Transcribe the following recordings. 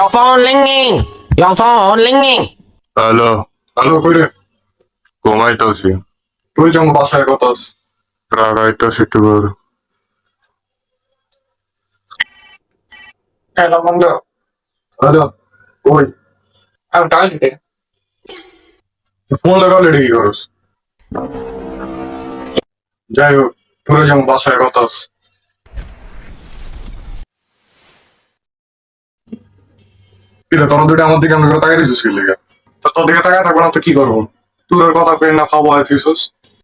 Your phone ringing. Your phone ringing. Hello, hello কইরে ঘুমাইতেছি। তুই যেমন বাসায় কথাস রাগাইতেছি একটু করে। Hello, bunda. হ্যালো কই I'm tired. ফোন লাগালে কি করস যাই হোক তুই যেমন বাসায় কথাস কিরে তোরা দুটো আমার দিকে আমি করে তাকাই দিছিস কি লেগে তো তোর দিকে তাকায় থাকবো না তো কি করবো তোর আর কথা কই না খাবো আছিস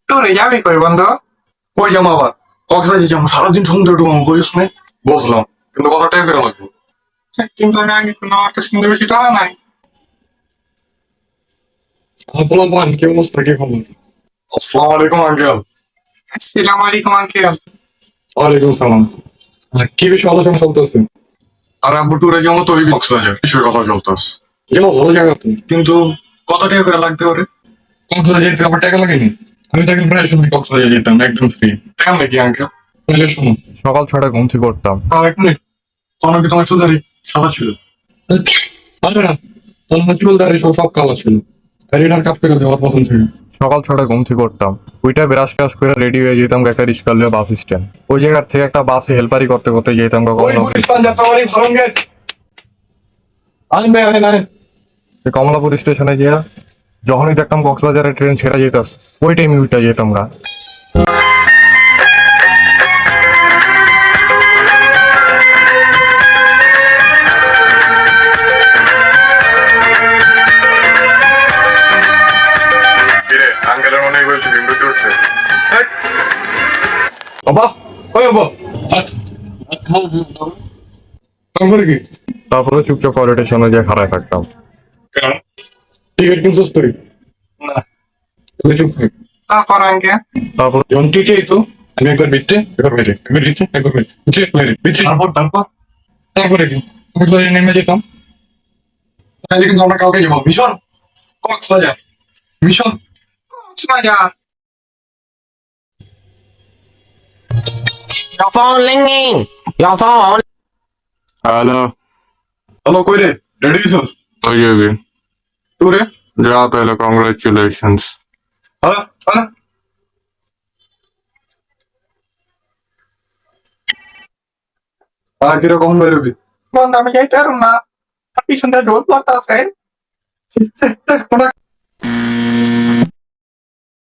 Tuh, যাবি কই বন্ধু? কই যাবো আবার কক্সবাজার যাবো সারাদিন সমুদ্রে ডুবাবো বুঝিস না বুঝলাম কিন্তু কথা টাকা করে লাগবে কিন্তু আমি আগে কোনো একটা শুনতে বেশি টাকা নাই। পোলাপান কি অবস্থা, কি খবর? আসসালামু আলাইকুম আঙ্কেল আসসালামু আলাইকুম আঙ্কেল। ওয়ালাইকুম সালাম। কি বিষয়ে আলোচনা চলতেছে? আর আব্বু টুরে যাবো তো ওই কক্সবাজার বিষয়ে কথা চলতাস যাও, ভালো জায়গা তো। কিন্তু কত টাকা করে লাগতে পারে কক্সবাজার যেতে আবার টাকা লাগেনি? আমি তো একদম প্রায় সময় কক্সবাজার যেতাম, একদম ফ্রি। কেমন নাকি আঙ্কেল তাহলে শোনো, সকাল 6টায় ঘুম থেকে উঠতাম। আর এক মিনিট তখন কি তোমার চুলদারি সাদা ছিল আরে না, তাহলে আমার চুল দাঁড়িয়ে সব কালো ছিল। এটার কাছ থেকে দেওয়ার পছন্দ ছিল। সকাল 6টায় ঘুম থেকে উঠতাম, ওইটা ব্রাশ টাশ করে রেডি হয়ে যেতাম একটা রিক্সা নিয়ে বাস স্ট্যান্ড। ওই জায়গার থেকে একটা বাসে হেল্পারি করতে করতে যেতাম কমলাপুর স্টেশনে গিয়া যখনই দেখতাম কক্সবাজারের ট্রেন ছেড়ে যেতাস ওই টাইমে উঠে যেতাম গা। কিরে, আঙ্কেলের মনে হয় বলছি বিন্দু উঠছে। বাবা, ওই বাবা, তারপরে কি? তারপরে চুপচাপ করিডোর সামনে গিয়ে খাড়ায় থাকতাম। কেন টিকিট কিন্তু করি না তুই চুপ থাক। তারপর আঙ্কেল তারপর যখন টিকে তো আমি একবার বিটতে, একবার বাইরে, একবার দিচ্ছে, একবার বাইরে, বাইরে, বিটতে। তারপর তারপরে কি? কক্সবাজারে নেমে যেতাম। তাহলে কিন্তু আমরা কালকে যাবো mission Cox's Bazar mission Cox's Bazar. Your phone ringing. Your phone. Hello, hello কই রে রেডি হইছস ওই যাবি। টুরে যা তাহলে, কংগ্রাচুলেশনস। হ্যালো হ্যালো আর কিরকম বেরোবি বন্ধু আমি যাইতে পারবো না, পিছন দিয়ে ঢোল পড়তে আছে।